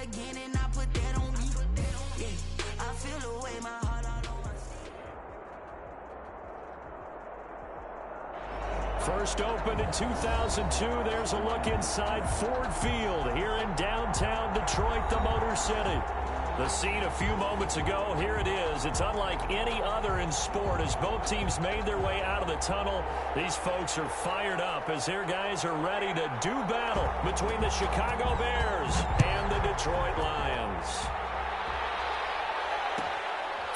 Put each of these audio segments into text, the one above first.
again and I put that on me. Yeah, I feel the way my heart all on my First opened in 2002. There's a look inside Ford Field here in downtown Detroit, the Motor City. The scene a few moments ago, here it is. It's unlike any other in sport as both teams made their way out of the tunnel. These folks are fired up as their guys are ready to do battle between the Chicago Bears and the Detroit Lions.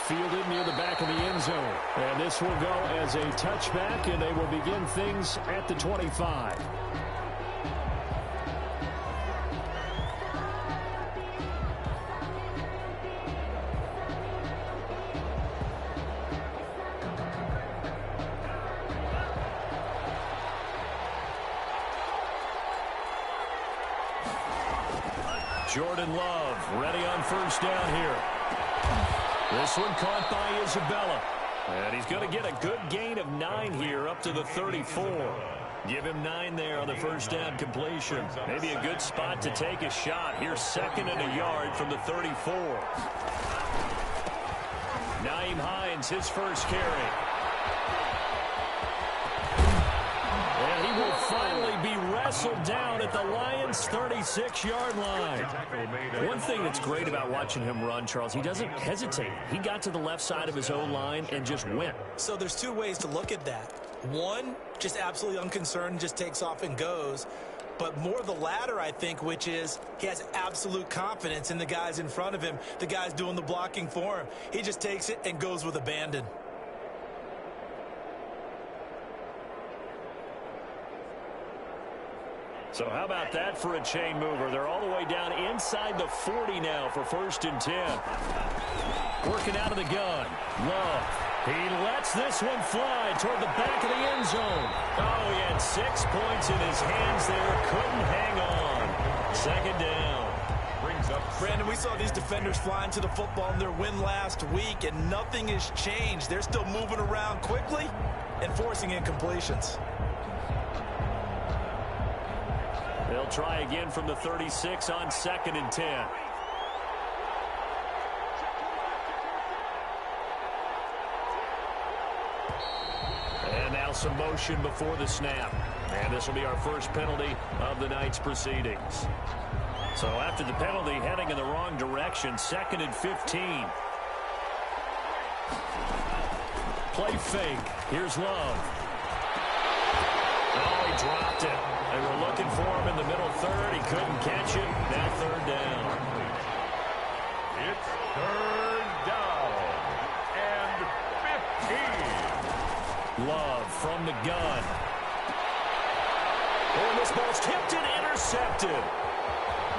Fielded near the back of the end zone. And this will go as a touchback, and they will begin things at the 25. Jordan Love ready on first down here. This one caught by Isabella. And he's going to get a good gain of 9 here up to the 34. Give him 9 there on the first down completion. Maybe a good spot to take a shot. Here's 2nd and a yard from the 34. Nyheim Hines, his first carry. And he will finally be wrestled down at the Lions' 36-yard line. One thing that's great about watching him run, Charles, he doesn't hesitate. He got to the left side of his own line and just went. So there's 2 ways to look at that. One, just absolutely unconcerned, just takes off and goes. But more the latter, I think, which is he has absolute confidence in the guys in front of him, the guys doing the blocking for him. He just takes it and goes with abandon. So how about that for a chain mover? They're all the way down inside the 40 now for 1st and 10. Working out of the gun. Love. He lets this one fly toward the back of the end zone. Oh, he had 6 points in his hands there. Couldn't hang on. 2nd down. Brings up. Brandon, we saw these defenders flying to the football in their win last week, and nothing has changed. They're still moving around quickly and forcing incompletions. They'll try again from the 36 on 2nd and 10. And now some motion before the snap. And this will be our first penalty of the night's proceedings. So after the penalty, heading in the wrong direction, 2nd and 15. Play fake. Here's Love. Oh, he dropped it. They were looking for him in the middle third. He couldn't catch it. Now 3rd down. It's 3rd down and 15. Love from the gun. Oh, this ball's tipped and intercepted.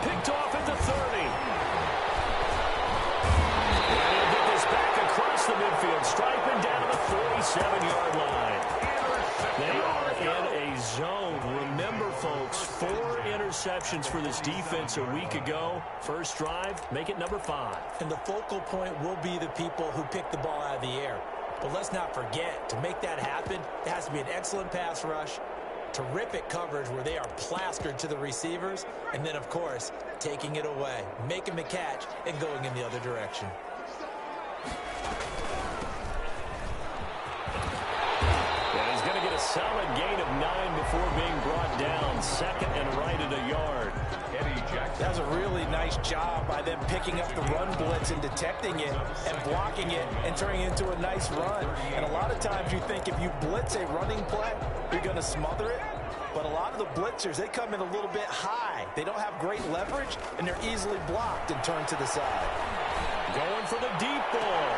Picked off at the 30. And he'll get this back across the midfield, striping down to the 47-yard line. They are in a zone. Remember, folks, 4 interceptions for this defense a week ago. First drive, make it number 5. And the focal point will be the people who pick the ball out of the air. But let's not forget, to make that happen, it has to be an excellent pass rush, terrific coverage where they are plastered to the receivers, and then, of course, taking it away, making the catch, and going in the other direction. Solid gain of 9 before being brought down. 2nd and right at a yard. Eddie Jackson. That was a really nice job by them picking up the run blitz and detecting it and blocking it and turning it into a nice run. And a lot of times you think if you blitz a running play, you're going to smother it. But a lot of the blitzers, they come in a little bit high. They don't have great leverage, and they're easily blocked and turned to the side. Going for the deep ball.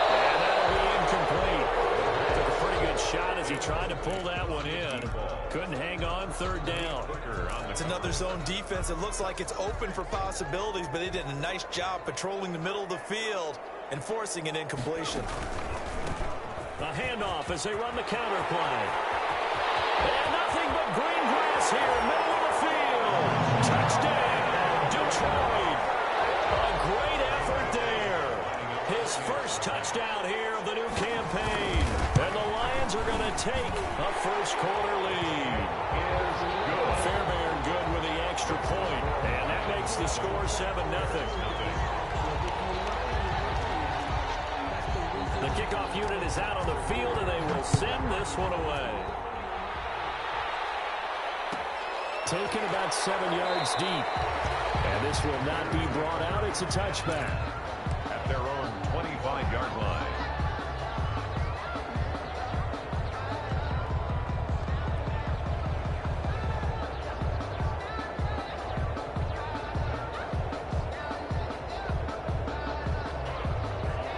And that'll be incomplete. Took a pretty good shot as he tried to pull that one in. Couldn't hang on. 3rd down. It's another zone defense. It looks like it's open for possibilities, but they did a nice job patrolling the middle of the field and forcing an incompletion. A handoff as they run the counter play. And nothing but green grass here, middle of the field. Touchdown, Detroit. A great effort there. His first touchdown here of the new campaign. And the Lions are going to take a first-quarter lead. Fairbairn good with the extra point. And that makes the score 7-0. The kickoff unit is out on the field, and they will send this one away. Taken about 7 yards deep. And this will not be brought out. It's a touchback. At their own 25-yard line.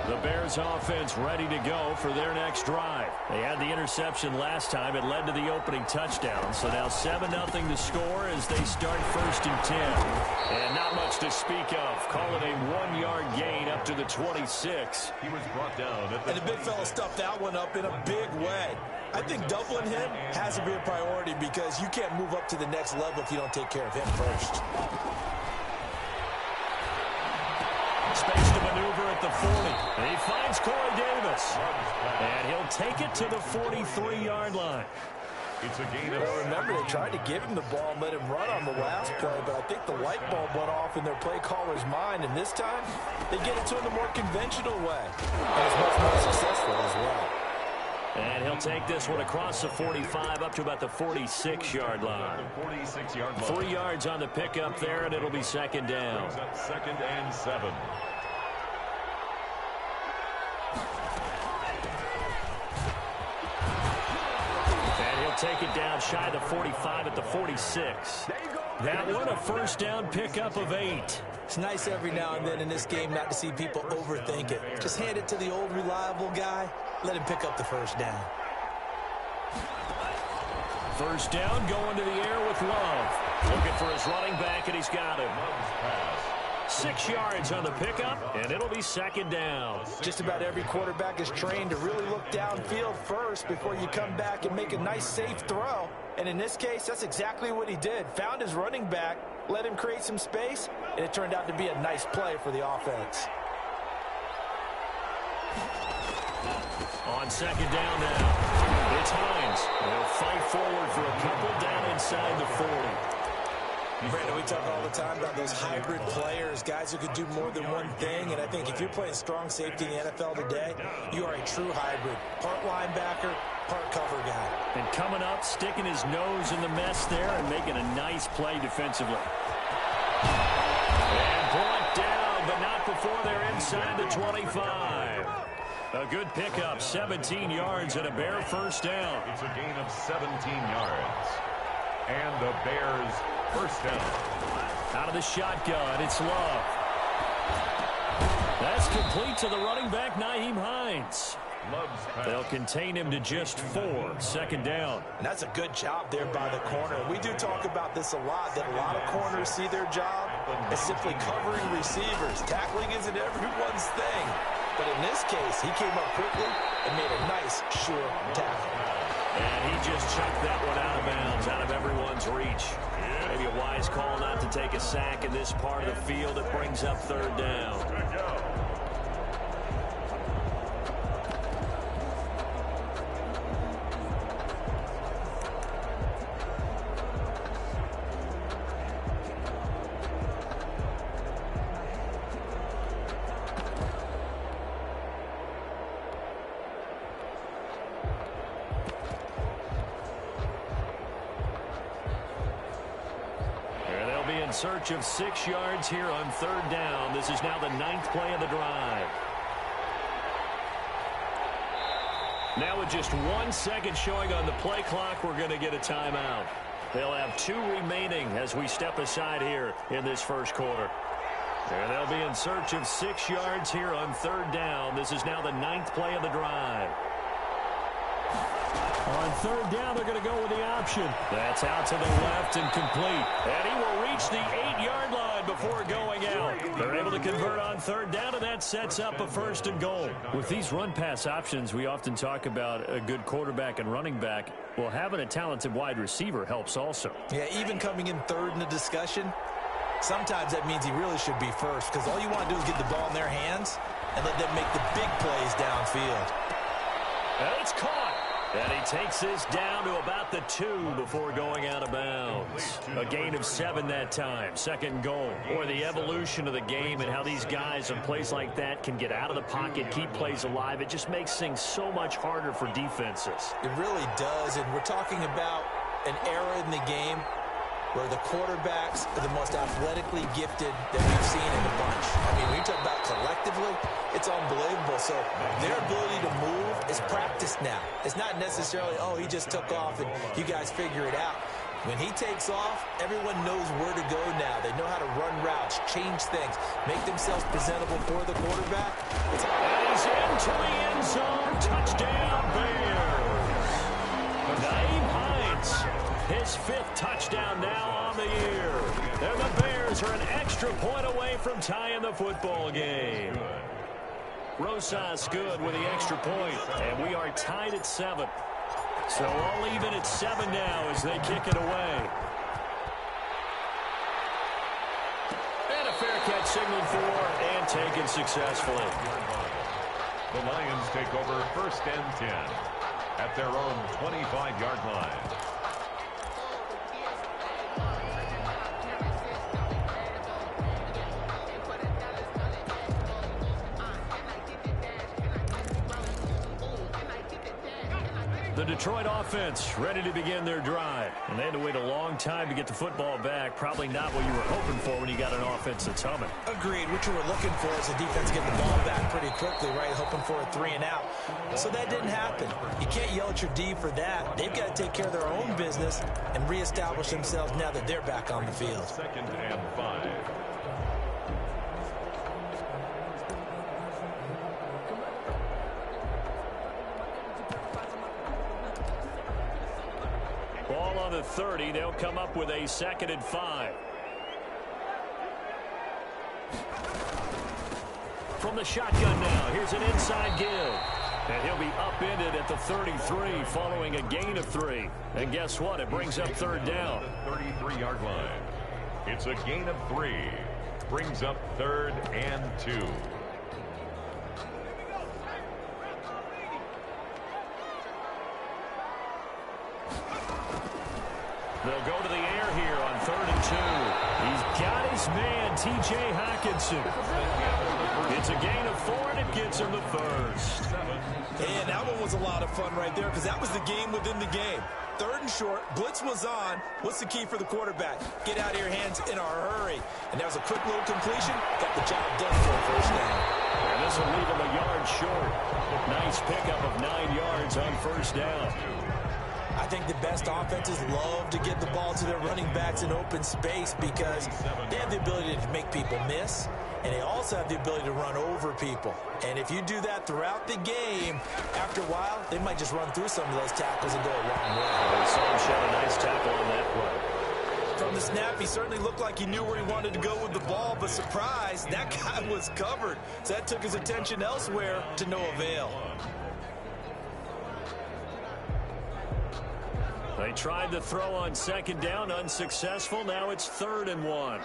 The Bears offense ready to go for their next drive. They had the interception last time. It led to the opening touchdown. So now 7-0 to score as they start 1st and 10. And not much to speak of. Call it a 1-yard gain up to the 26. He was brought down. And the big fella stuffed that one up in a big way. I think doubling him has to be a priority because you can't move up to the next level if you don't take care of him first. Space to maneuver at the 40. And he finds Corey Davis. And he'll take it to the 43-yard line. It's a gain of... Well, remember, they tried to give him the ball and let him run on the last play, but I think the light bulb went off in their play caller's mind, and this time they get it to him the more conventional way. And it's much more successful as well. And he'll take this one across the 45 up to about the 46-yard line. 46-yard line. 3 yards on the pickup there, and it'll be 2nd down. 2nd and 7. And he'll take it down shy of the 45 at the 46. That one a 1st down pickup of 8. It's nice every now and then in this game not to see people overthink it. Just hand it to the old reliable guy. Let him pick up the 1st down. 1st down, going to the air with Love. Looking for his running back, and he's got him. 6 yards on the pickup, and it'll be 2nd down. Just about every quarterback is trained to really look downfield first before you come back and make a nice, safe throw. And in this case, that's exactly what he did. Found his running back, let him create some space, and it turned out to be a nice play for the offense. On 2nd down now, it's Hines. They'll fight forward for a couple down inside the 40. Brandon, we talk all the time about those hybrid players, guys who could do more than one thing, and I think if you're playing strong safety in the NFL today, you are a true hybrid. Part linebacker, part cover guy. And coming up, sticking his nose in the mess there and making a nice play defensively. And brought down, but not before they're inside the 25. A good pickup, 17 yards and a Bear 1st down. It's a gain of 17 yards. And the Bears 1st down. Out of the shotgun, it's Love. That's complete to the running back, Nyheim Hines. They'll contain him to just 4, 2nd down. And that's a good job there by the corner. We do talk about this a lot, that a lot of corners see their job as simply covering receivers. Tackling isn't everyone's thing. But in this case, he came up quickly and made a nice, sure tackle. And he just chucked that one out of bounds, out of everyone's reach. Maybe a wise call not to take a sack in this part of the field. It brings up 3rd down. Search of 6 yards here on 3rd down. This is now the 9th play of the drive. Now with just 1 second showing on the play clock, we're going to get a timeout. They'll have 2 remaining as we step aside here in this 1st quarter. And they'll be in search of 6 yards here on 3rd down. This is now the 9th play of the drive. On 3rd down, they're going to go with the option. That's out to the left and complete. And he will reach the 8-yard line before going out. They're able to convert on 3rd down, and that sets up a 1st and goal. With these run-pass options, we often talk about a good quarterback and running back. Well, having a talented wide receiver helps also. Yeah, even coming in 3rd in the discussion, sometimes that means he really should be 1st, because all you want to do is get the ball in their hands and let them make the big plays downfield. And it's caught. And he takes this down to about the 2 before going out of bounds. A gain of 7 that time. Second goal. Or the evolution of the game and how these guys in plays like that can get out of the pocket, keep plays alive. It just makes things so much harder for defenses. It really does. And we're talking about an era in the game where the quarterbacks are the most athletically gifted that we've seen in the bunch. I mean, when you talk about collectively, it's unbelievable. So their ability to move is practiced now. It's not necessarily, oh, he just took off and you guys figure it out. When he takes off, everyone knows where to go now. They know how to run routes, change things, make themselves presentable for the quarterback. And he's into the end zone. Touchdown, Bears. Nyheim Hines. His 5th touchdown now on the year. And the Bears are an extra point away from tying the football game. Rosas good with the extra point. And we are tied at 7. So all even at 7 now as they kick it away. And a fair catch signaled for and taken successfully. The Lions take over 1st and 10 at their own 25-yard line. The Detroit offense ready to begin their drive. And they had to wait a long time to get the football back. Probably not what you were hoping for when you got an offense that's humming. Agreed. What you were looking for is the defense getting the ball back pretty quickly, right? Hoping for a 3 and out. So that didn't happen. You can't yell at your D for that. They've got to take care of their own business and reestablish themselves now that they're back on the field. 2nd and 5. Ball on the 30. They'll come up with a 2nd and 5. From the shotgun now. Here's an inside give. And he'll be upended at the 33 following a gain of 3. And guess what? It brings up 3rd down. 33-yard line. It's a gain of 3. Brings up 3rd and 2. They'll go to the air here on 3rd and 2. He's got his man, T.J. Hockenson. It's a gain of 4, and it gets him the 1st. And that one was a lot of fun right there because that was the game within the game. 3rd and short, blitz was on. What's the key for the quarterback? Get out of your hands in a hurry. And that was a quick little completion. Got the job done for a 1st down. And this will leave him a yard short. Nice pickup of 9 yards on 1st down. I think the best offenses love to get the ball to their running backs in open space because they have the ability to make people miss, and they also have the ability to run over people. And if you do that throughout the game, after a while, they might just run through some of those tackles and go a long way. We saw him shed a nice tackle on that play. From the snap, he certainly looked like he knew where he wanted to go with the ball, but surprise, that guy was covered. So that took his attention elsewhere to no avail. They tried to throw on 2nd down, unsuccessful. Now it's 3rd and 1.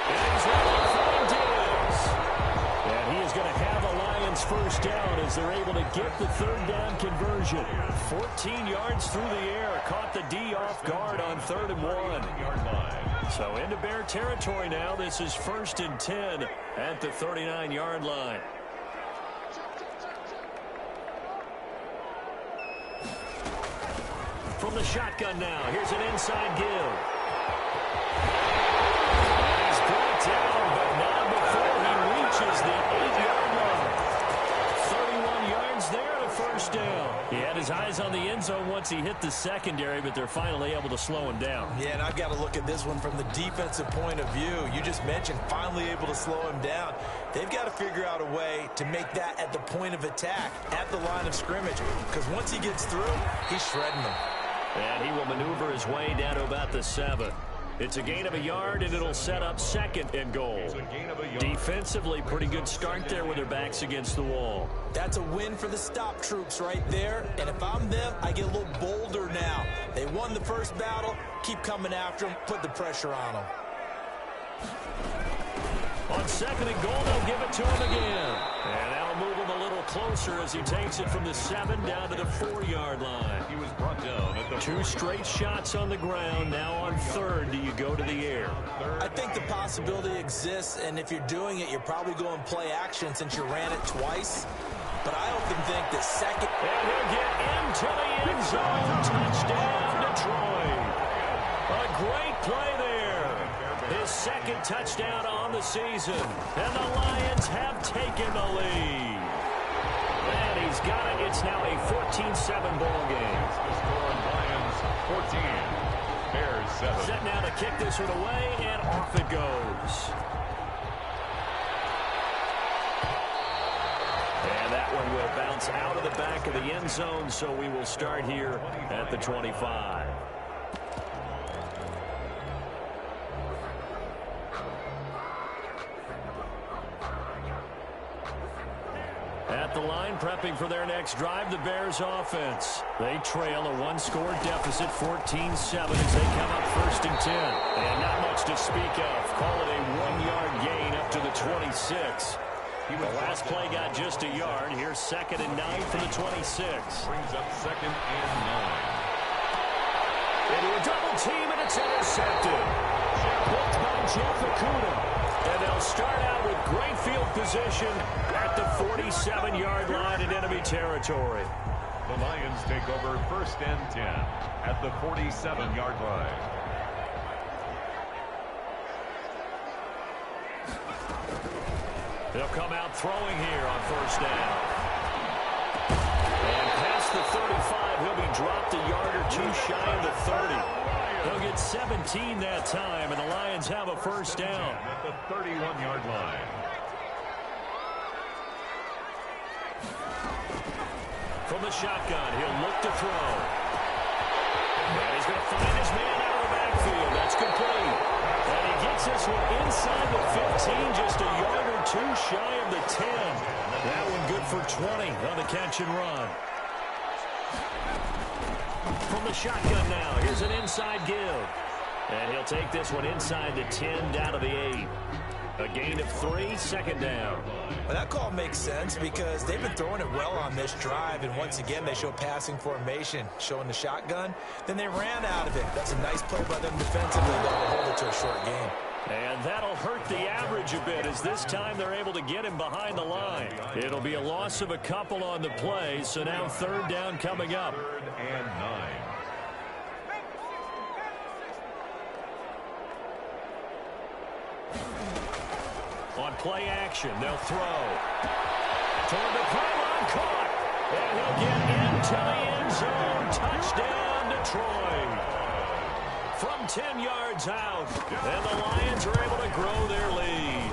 And he's looking for Diggs. And he is going to have a Lions 1st down as they're able to get the 3rd down conversion. 14 yards through the air. Caught the D off guard on 3rd and 1. So into Bear territory now. This is 1st and 10 at the 39-yard line. From the shotgun now, here's an inside give. And he's brought down, but not before he reaches the 8-yard line. 31 yards there to 1st down. He had his eyes on the end zone once he hit the secondary, but they're finally able to slow him down. Yeah, and I've got to look at this one from the defensive point of view. You just mentioned finally able to slow him down. They've got to figure out a way to make that at the point of attack, at the line of scrimmage, because once he gets through, he's shredding them. And he will maneuver his way down to about the 7. It's a gain of a yard, and it'll set up 2nd and goal. Defensively, pretty good start there with their backs against the wall. That's a win for the stop troops right there. And if I'm them, I get a little bolder now. They won the first battle. Keep coming after them. Put the pressure on them. On 2nd and goal, they'll give it to him again. And that'll move him a little closer as he takes it from the 7 down to the 4-yard line. He was brought down at the 2 straight shots on the ground. Now on 3rd, do you go to the air? I think the possibility exists, and if you're doing it, you're probably going play action since you ran it twice. But I often think that second... And he'll get into the end zone. Touchdown, Detroit. A great play there. His 2nd touchdown on the season. And the Lions have taken the lead. And he's got it. It's now a 14-7 ball game. The score on Lions 14. Bears 7. Set now to kick this one away, and off it goes. And that one will bounce out of the back of the end zone, so we will start here at the 25. At the line, prepping for their next drive, the Bears offense. They trail a 1-score deficit, 14-7, as they come up 1st and 10. And not much to speak of. Call it a 1-yard gain up to the 26. The last play got just a yard. Here's 2nd and 9 from the 26. Brings up 2nd and 9. Into a double team, and it's intercepted. Blocked by Jeff Okudah. And they'll start out with great field position at the 47-yard line in enemy territory. The Lions take over 1st and 10 at the 47-yard line. They'll come out throwing here on 1st down. And past the 35, he'll be dropped a yard or 2 shy of the 30. They'll get 17 that time, and the Lions have a 1st down. At the 31-yard line. From the shotgun, he'll look to throw. And he's going to find his man out of the backfield. That's complete. And he gets this one inside the 15, just a yard or 2 shy of the 10. That one good for 20 on the catch and run. From the shotgun now, here's an inside give. And he'll take this one inside the 10, down to the 8. A gain of 3, 2nd down. Well, that call makes sense because they've been throwing it well on this drive, and once again, they show passing formation, showing the shotgun. Then they ran out of it. That's a nice play by them defensively, though, to hold it to a short game. And that'll hurt the average a bit, as this time they're able to get him behind the line. It'll be a loss of a couple on the play, so now 3rd down coming up. 3rd and 9. On play action, they'll throw. Toward the pylon, caught. And he'll get into the end zone. Touchdown, Detroit. From 10 yards out. And the Lions are able to grow their lead.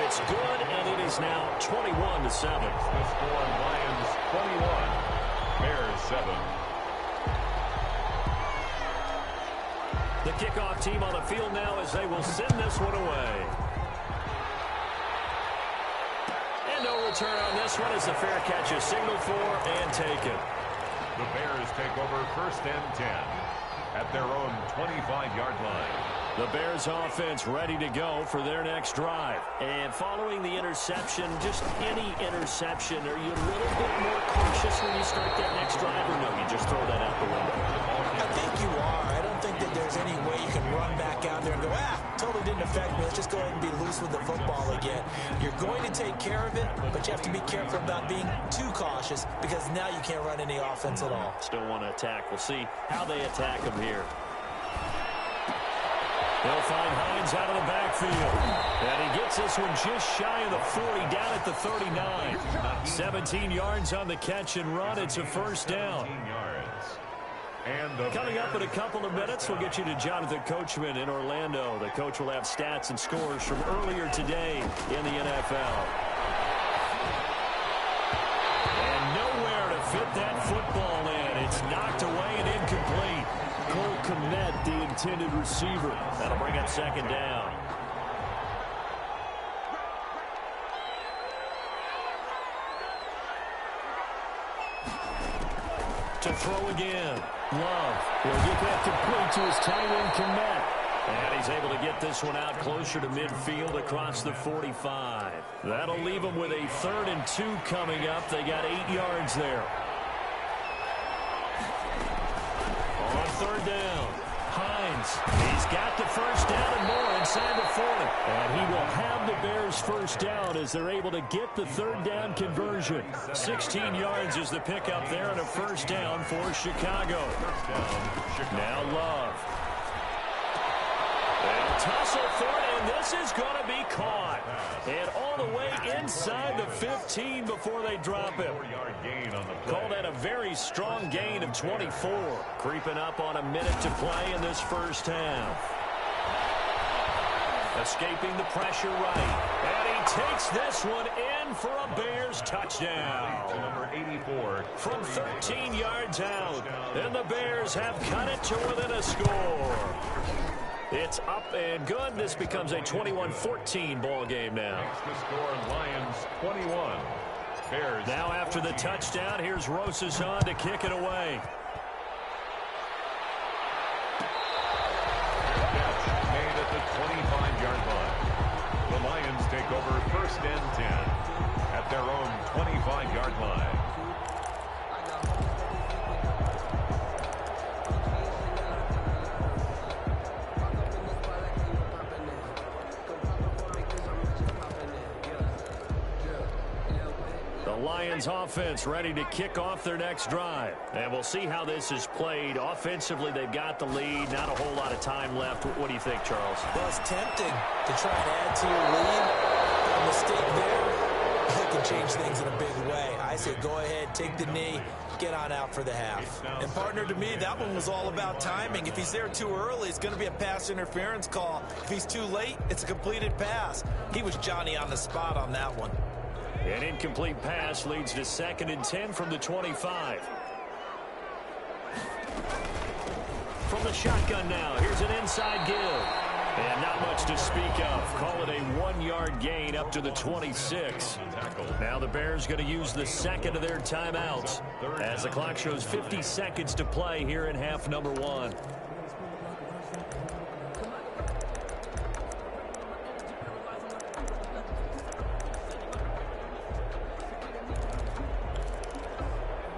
It's good, and it is now 21-7. The score on Lions 21. Bears 7. The kickoff team on the field now as they will send this one away. And no return on this one as the fair catch is signaled for and taken. The Bears take over 1st and 10 at their own 25-yard line. The Bears offense ready to go for their next drive. And following the interception, just any interception, are you a little bit more cautious when you start that next drive, or no, you just throw that out the window? I think you are. I don't think that there's any way you can run back out there and go, totally didn't affect me. Let's just go ahead and be loose with the football again. You're going to take care of it, but you have to be careful about being too cautious because now you can't run any offense at all. Still want to attack. We'll see how they attack him here. They'll find Hines out of the backfield. And he gets this one just shy of the 40, down at the 39. 17 yards on the catch and run. It's a 1st down. Coming up in a couple of minutes, we'll get you to Jonathan Coachman in Orlando. The coach will have stats and scores from earlier today in the NFL. And nowhere to fit that football in. It's knocked away and incomplete. Cole Kmet, the intended receiver. That'll bring up 2nd down. To throw again. Love will get that complete to his tight end, Kmet. And he's able to get this one out closer to midfield across the 45. That'll leave them with a 3rd and 2 coming up. They got 8 yards there. On 3rd down, Hines. He's got the first down and more inside the 40. And he will have the Bears first down as they're able to get the 3rd down conversion. 16 yards is the pickup there and a first down for Chicago. Now Love. They'll tussle for it, and this is going to be caught. And all the way inside the 15 before they drop him. Call that a very strong gain of 24. Creeping up on a minute to play in this first half. Escaping the pressure right. And he takes this one in for a Bears touchdown. Number 84. From 13 yards out. And the Bears have cut it to within a score. It's up and good. This becomes a 21-14 ball game now. The score, Lions 21. Bears. Now after the touchdown, here's Rosas on to kick it away. Catch made at the 25-yard line. The Lions take over 1st and 10 at their own 25-yard line. Lions offense ready to kick off their next drive. And we'll see how this is played. Offensively, they've got the lead. Not a whole lot of time left. What do you think, Charles? Well, it's tempting to try and add to your lead. A mistake there, it can change things in a big way. I say go ahead, take the knee, get on out for the half. And partner, to me, that one was all about timing. If he's there too early, it's going to be a pass interference call. If he's too late, it's a completed pass. He was Johnny on the spot on that one. An incomplete pass leads to 2nd and 10 from the 25. From the shotgun now, here's an inside give. And not much to speak of. Call it a 1-yard gain up to the 26. Now the Bears going to use the 2nd of their timeouts as the clock shows 50 seconds to play here in half number 1.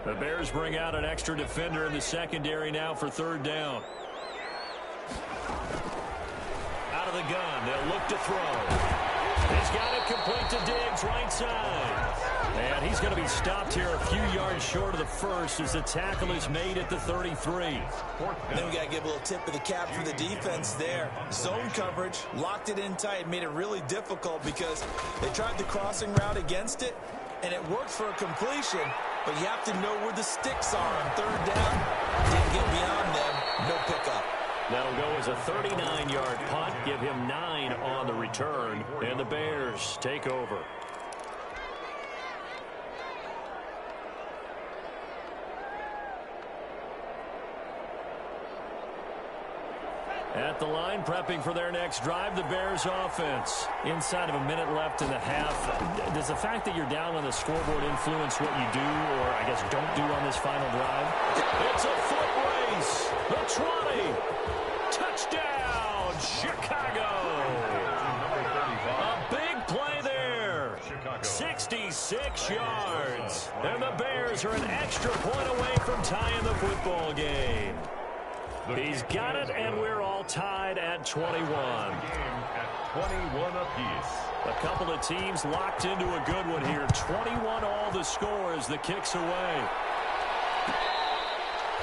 The Bears bring out an extra defender in the secondary now for 3rd down. Out of the gun, they'll look to throw. He's got it complete to Diggs, right side. And he's going to be stopped here a few yards short of the first as the tackle is made at the 33. Then we got to give a little tip of the cap for the defense there. Zone coverage, locked it in tight, made it really difficult because they tried the crossing route against it, and it worked for a completion. But you have to know where the sticks are on 3rd down. Didn't get beyond them. No pickup. That'll go as a 39-yard punt. Give him 9 on the return. And the Bears take over. At the line, prepping for their next drive, the Bears offense. Inside of a minute left in the half. Does the fact that you're down on the scoreboard influence what you do, or I guess don't do on this final drive? It's a foot race. The 20. Touchdown, Chicago. A big play there. 66 yards. And the Bears are an extra point away from tying the football game. He's got it, and we're all tied at 21. At 21 apiece. A couple of teams locked into a good one here. 21 all the score as the kick's away.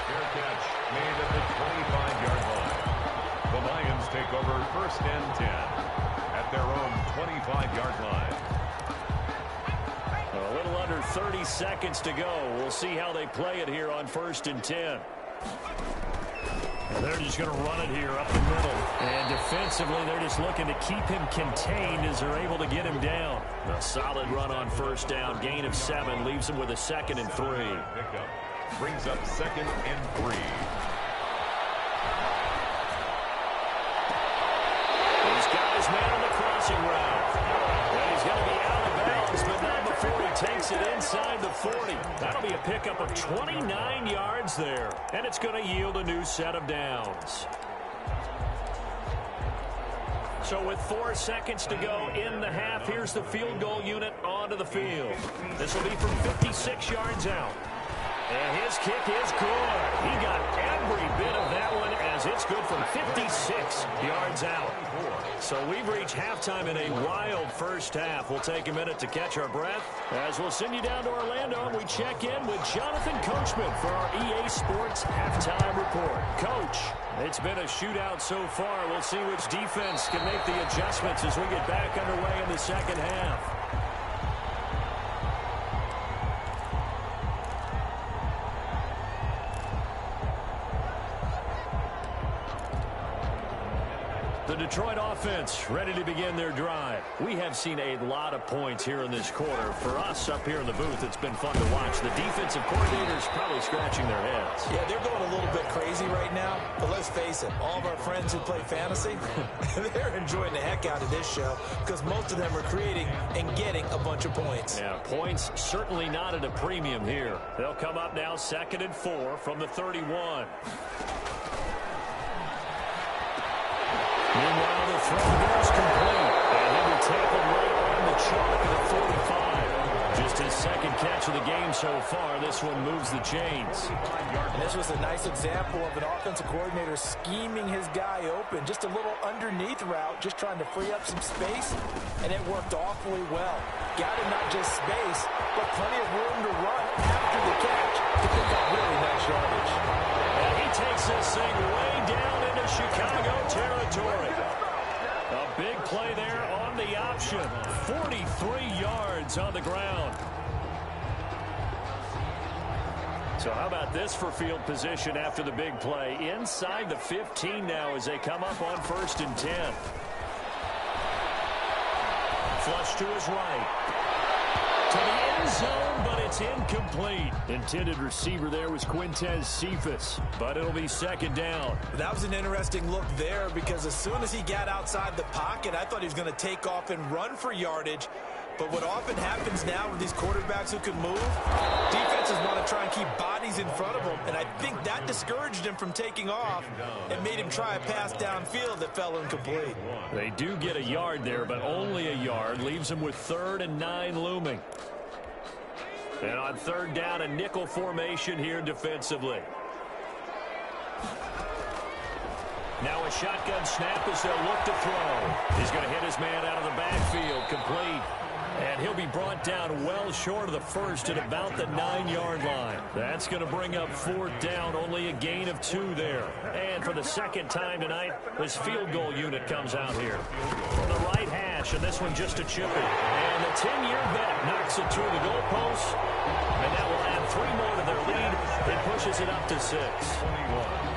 Fair catch made at the 25-yard line. The Lions take over 1st and 10 at their own 25-yard line. A little under 30 seconds to go. We'll see how they play it here on 1st and 10. They're just going to run it here up the middle. And defensively, they're just looking to keep him contained as they're able to get him down. A solid run on 1st down. Gain of 7 leaves him with a 2nd and 3. Pickup brings up 2nd and 3. He's got his man on the crossing route. And he's going to be out of bounds, but not before he takes it inside the 40. That'll be a pickup of 29 yards there. And it's going to yield a new set of downs. So with 4 seconds to go in the half, here's the field goal unit onto the field. This will be from 56 yards out. And his kick is good. He got every bit of that one as it's good from 56 yards out. So we've reached halftime in a wild first half. We'll take a minute to catch our breath as we'll send you down to Orlando and we check in with Jonathan Coachman for our EA Sports Halftime Report. Coach, it's been a shootout so far. We'll see which defense can make the adjustments as we get back underway in the second half. The Detroit offense ready to begin their drive. We have seen a lot of points here in this quarter. For us up here in the booth, it's been fun to watch. The defensive coordinators probably scratching their heads. Yeah, they're going a little bit crazy right now. But let's face it, all of our friends who play fantasy, they're enjoying the heck out of this show because most of them are creating and getting a bunch of points. Yeah, points certainly not at a premium here. They'll come up now 2nd and 4 from the 31. Meanwhile, the throw goes complete. And he'll be tackled right on the chalk of the 45. Just his second catch of the game so far. This one moves the chains. And this was a nice example of an offensive coordinator scheming his guy open. Just a little underneath route, just trying to free up some space. And it worked awfully well. Got him not just space, but plenty of room to run after the catch to pick up really nice yardage. And he takes this thing way down into Chicago territory. A big play there on the option. 43 yards on the ground. So how about this for field position after the big play? Inside the 15 now as they come up on 1st and 10. Flush to his right. To the end zone, but it's incomplete. Intended receiver there was Quintez Cephas, but it'll be 2nd down. That was an interesting look there because as soon as he got outside the pocket, I thought he was going to take off and run for yardage. But what often happens now with these quarterbacks who can move, defenses want to try and keep bodies in front of them, and I think that discouraged him from taking off and made him try a pass downfield that fell incomplete. They do get a yard there, but only a yard. Leaves them with 3rd and 9 looming. And on 3rd down, a nickel formation here defensively. Now a shotgun snap as they'll look to throw. He's going to hit his man out of the backfield, complete. And he'll be brought down well short of the first at about the 9-yard line. That's going to bring up 4th down, only a gain of 2 there. And for the 2nd time tonight, this field goal unit comes out here. From the right hash, and this one just a chippy. And the 10-year vet knocks it through the goalpost. And that will add 3 more to their lead. It pushes it up to 6.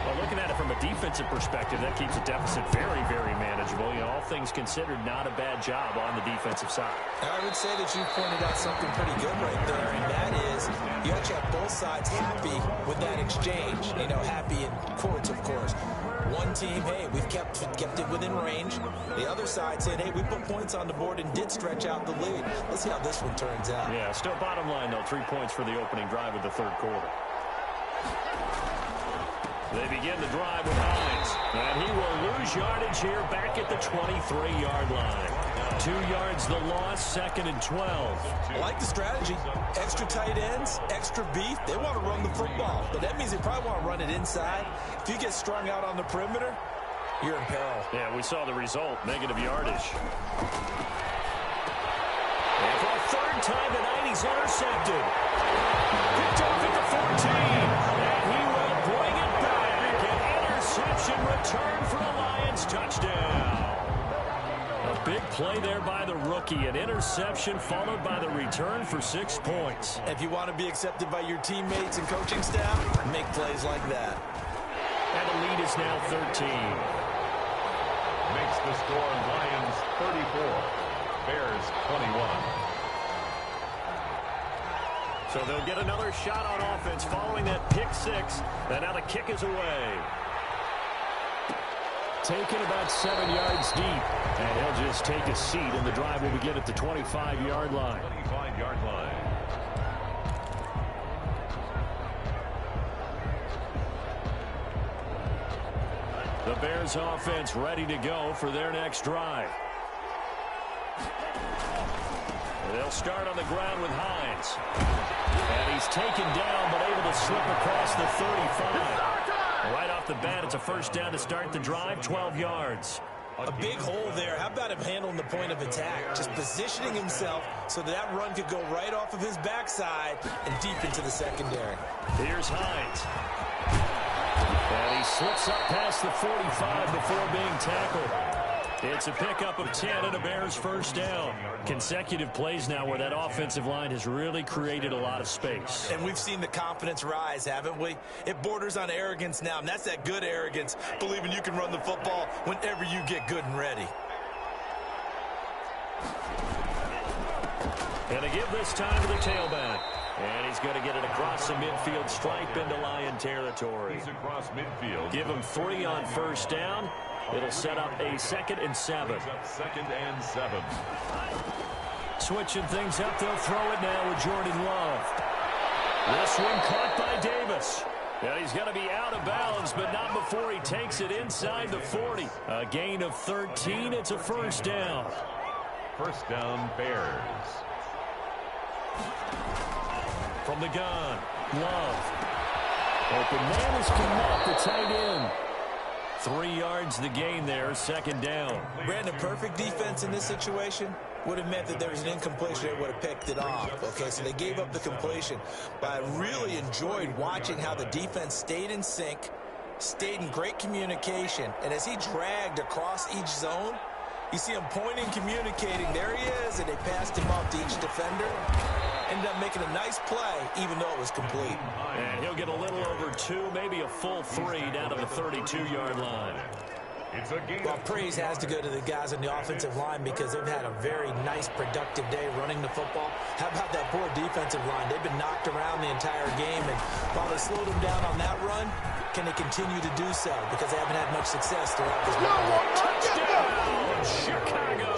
Well, looking at it from a defensive perspective, that keeps a deficit very, very manageable. You know, all things considered, not a bad job on the defensive side. I would say that you pointed out something pretty good right there, and that is you actually have both sides happy with that exchange. You know, happy in quotes, of course. One team, hey, we've kept it within range. The other side said, hey, we put points on the board and did stretch out the lead. Let's see how this one turns out. Yeah, still bottom line, though, 3 points for the opening drive of the 3rd quarter. They begin the drive with Hines. And he will lose yardage here back at the 23-yard line. 2 yards the loss, 2nd and 12. I like the strategy. Extra tight ends, extra beef. They want to run the football. But that means they probably want to run it inside. If you get strung out on the perimeter, you're in peril. Yeah, we saw the result. Negative yardage. And for a 3rd time tonight, he's intercepted. Picked up at the 14. And he will bring it back. An interception return for a Lions touchdown. A big play there by the rookie. An interception followed by the return for 6 points. If you want to be accepted by your teammates and coaching staff, make plays like that. And the lead is now 13. Makes the score Lions 34, Bears 21. So they'll get another shot on offense following that pick 6. And now the kick is away. Taken about 7 yards deep. And he'll just take a seat, and the drive will begin at the 25-yard line. 25-yard line. The Bears offense ready to go for their next drive. They'll start on the ground with Hines. And he's taken down, but able to slip across the 35. Right off the bat, it's a first down to start the drive, 12 yards. A big hole there. How about him handling the point of attack? Just positioning himself so that run could go right off of his backside and deep into the secondary. Here's Hines. And he slips up past the 45 before being tackled. It's a pickup of 10 and a Bears first down. Consecutive plays now where that offensive line has really created a lot of space. And we've seen the confidence rise, haven't we? It borders on arrogance now, and that's that good arrogance, believing you can run the football whenever you get good and ready. And they give this time to the tailback. And he's going to get it across the midfield stripe into Lion territory. He's across midfield. Give him 3 on first down. It'll set up a 2nd and 7. Second and 7. Switching things up, they'll throw it now with Jordan Love. This one caught by Davis. Yeah, he's going to be out of bounds, but not before he takes it inside the 40. A gain of 13. It's a first down. First down, Bears. From the gun, Love. Open man is Kmet, the tight end. 3 yards the gain there, 2nd down. Brandon, perfect defense in this situation would have meant that there was an incompletion that would have picked it off. Okay, so they gave up the completion. But I really enjoyed watching how the defense stayed in sync, stayed in great communication, and as he dragged across each zone, you see him pointing, communicating. There he is, and they passed him off to each defender. Ended up making a nice play, even though it was complete. And he'll get a little over 2, maybe a full 3 down to the 32-yard line. It's a game. Well, praise has to go to the guys on the offensive line because they've had a very nice, productive day running the football. How about that poor defensive line? They've been knocked around the entire game, and while they slowed them down on that run, can they continue to do so? Because they haven't had much success throughout this Touchdown, Chicago!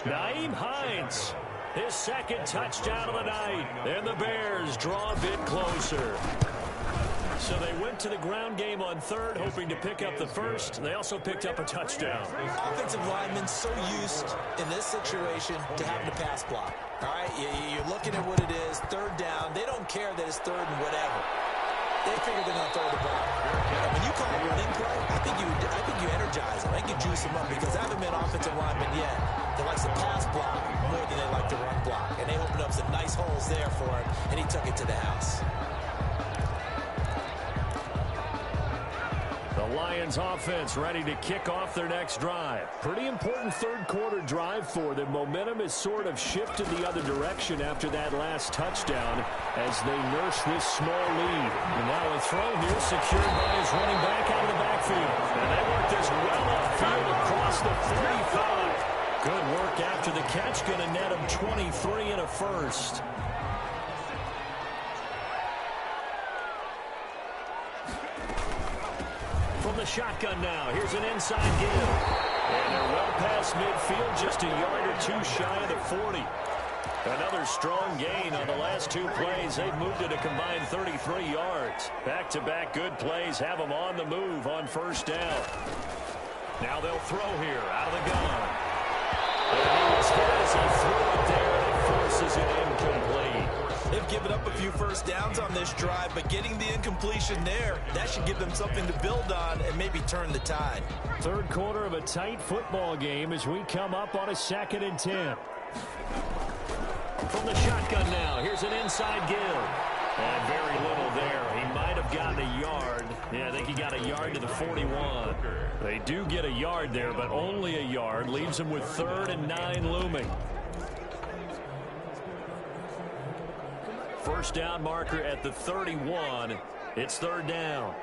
Nyheim Hines. His 2nd touchdown of the night. And the Bears draw a bit closer. So they went to the ground game on 3rd, hoping to pick up the 1st. They also picked up a touchdown. Offensive linemen so used in this situation to having to pass block. All right, you're looking at what it is, 3rd down. They don't care that it's 3rd and whatever. They figure they're going to throw the ball. And when you call a running play, I think you energize them. I think you juice them up because I haven't been offensive lineman yet that likes to pass block more than they like to run block. And they opened up some nice holes there for him, and he took it to the house. The Lions offense ready to kick off their next drive. Pretty important 3rd quarter drive for them. Momentum has sort of shifted the other direction after that last touchdown as they nurse this small lead. And now a throw here secured by his running back out of the backfield. And they work this well upfield across the 35. Good work after the catch. Going to net him 23 and a first. From the shotgun now, here's an inside give. And they're well past midfield, just a yard or 2 shy of the 40. Another strong gain on the last 2 plays. They've moved it a combined 33 yards. Back-to-back good plays have them on the move on first down. Now they'll throw here out of the gun. And he was hit as he threw it there, and it forces it incomplete. They've given up a few first downs on this drive, but getting the incompletion there, that should give them something to build on and maybe turn the tide. 3rd quarter of a tight football game as we come up on a 2nd and 10. From the shotgun now, here's an inside give. And very little there. He might have gotten a yard. Yeah, I think he got a yard to the 41. They do get a yard there, but only a yard. Leaves him with 3rd and 9 looming. First down marker at the 31. It's 3rd down.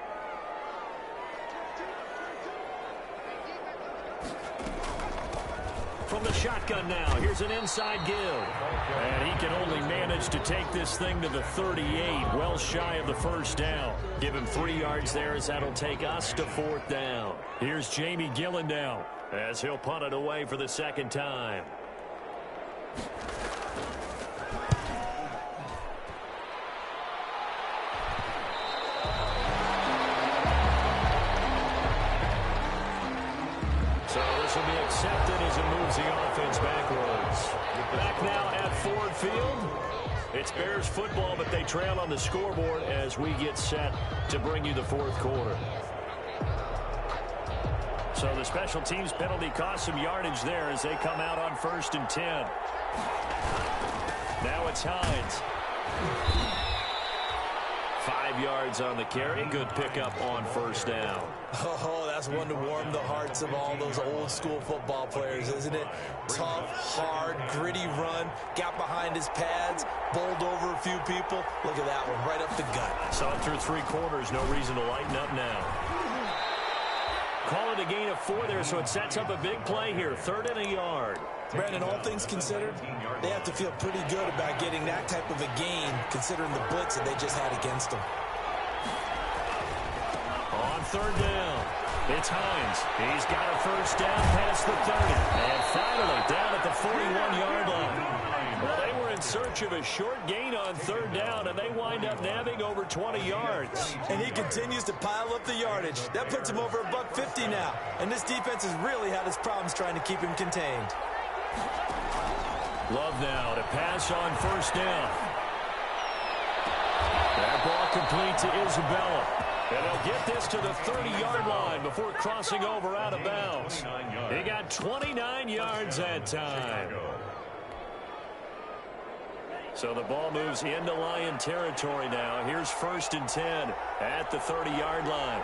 From the shotgun now, here's an inside give. And he can only manage to take this thing to the 38, well shy of the first down. Give him 3 yards there as that'll take us to 4th down. Here's Jamie Gillen now as he'll punt it away for the 2nd time. intercepted as it moves the offense backwards. Back now at Ford Field. It's Bears football, but they trail on the scoreboard as we get set to bring you the fourth quarter. So the special teams penalty cost some yardage there as they come out on 1st and 10. Now it's Hines. 5 yards on the carry. Good pickup on 1st down. Oh, that's one to warm the hearts of all those old school football players, isn't it? Tough, hard, gritty run. Got behind his pads, bowled over a few people. Look at that one, right up the gut. Saw it through 3 quarters. No reason to lighten up now. Call it a gain of 4 there, so it sets up a big play here. 3rd and a yard. Brandon, all things considered, they have to feel pretty good about getting that type of a gain, considering the blitz that they just had against them. On 3rd down, it's Hines. He's got a 1st down past the 30. And finally, down at the 41-yard line. Well, they were in search of a short gain on 3rd down, and they wind up nabbing over 20 yards. And he continues to pile up the yardage. That puts him over $150 now. And this defense has really had its problems trying to keep him contained. Love now to pass on 1st down. That ball complete to Isabella. And they'll get this to the 30-yard line before crossing over out of bounds. He got 29 yards that time. So the ball moves into Lion territory now. Here's 1st and 10 at the 30-yard line.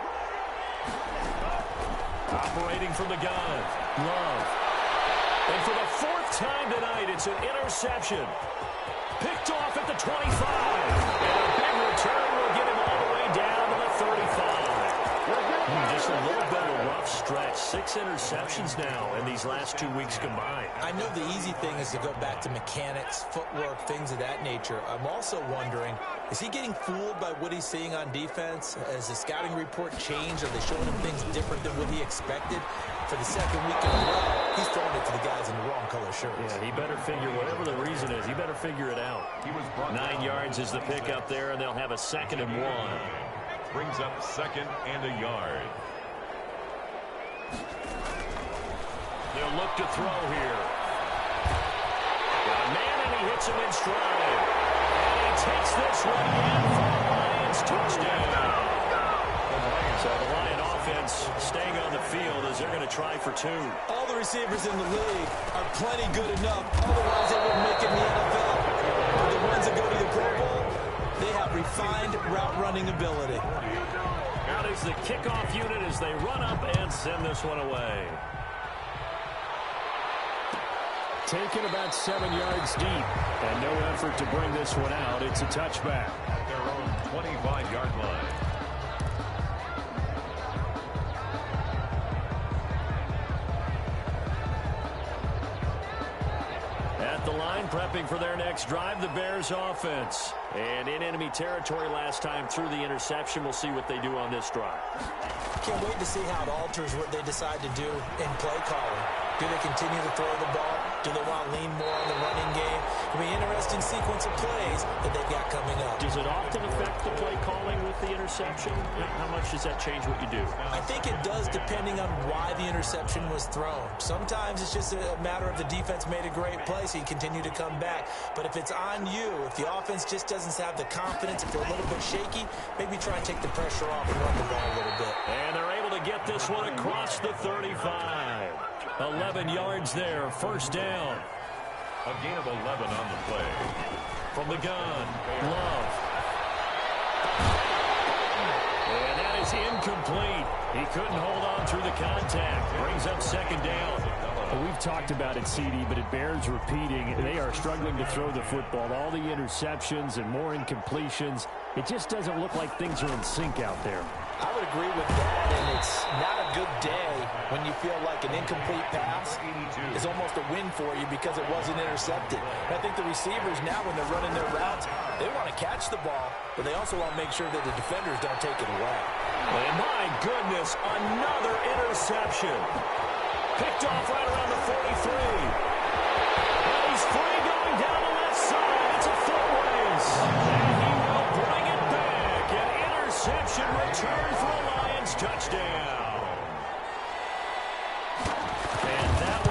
Operating from the gun, Love. And for the 4th time tonight, it's an interception. Picked off at the 25. And a big return will get him all the way down to the 35. Just a little bit of a rough stretch. 6 interceptions now in these last 2 weeks combined. I know the easy thing is to go back to mechanics, footwork, things of that nature. I'm also wondering, is he getting fooled by what he's seeing on defense? Has the scouting report changed? Are they showing him things different than what he expected? For the 2nd week in a row, he's throwing it to the guys in the wrong color shirts. Yeah, he better figure, whatever the reason is, he better figure it out. 9 yards is the pickup there, and they'll have a 2nd and 1. Brings up 2nd and a yard. They'll look to throw here. Got a man, and he hits him in stride. And he takes this one in for the Lions touchdown. So the Lion offense staying on the field as they're going to try for 2. All the receivers in the league are plenty good enough. Otherwise, they wouldn't make it in the NFL. But the ones that go to the Pro Bowl, they have refined route running ability. Out is the kickoff unit as they run up and send this one away. Taken about 7 yards deep, and no effort to bring this one out. It's a touchback. At their own 25-yard line. At the line, prepping for their next drive, the Bears offense. And in enemy territory last time through the interception. We'll see what they do on this drive. Can't wait to see how it alters what they decide to do in play calling. Do they continue to throw the ball? Do they want to lean more on the running game? It'll be an interesting sequence of plays that they've got coming up. Does it often affect the play calling with the interception? How much does that change what you do? I think it does depending on why the interception was thrown. Sometimes it's just a matter of the defense made a great play, so you continue to come back. But if it's on you, if the offense just doesn't have the confidence, if they're a little bit shaky, maybe try and take the pressure off and run the ball a little bit. And they're able to get this one across the 35. 11 yards there, 1st down. A gain of 11 on the play. From the gun, Love. And that is incomplete. He couldn't hold on through the contact. Brings up 2nd down. Well, we've talked about it, CD, but it bears repeating. They are struggling to throw the football. All the interceptions and more incompletions. It just doesn't look like things are in sync out there. I would agree with that, and it's not a good day when you feel like an incomplete pass is almost a win for you because it wasn't intercepted. And I think the receivers now, when they're running their routes, they want to catch the ball, but they also want to make sure that the defenders don't take it away. And my goodness, another interception. Picked off right around the 43. And he's free going down the left side. It's a four-ways. And he will bring it back. An interception return for a Lions touchdown. And that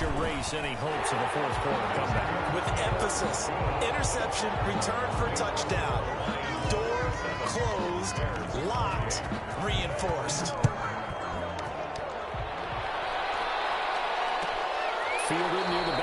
erase any hopes of a fourth quarter comeback. With emphasis, interception, return for touchdown. Door closed, locked, reinforced. Fielded near the back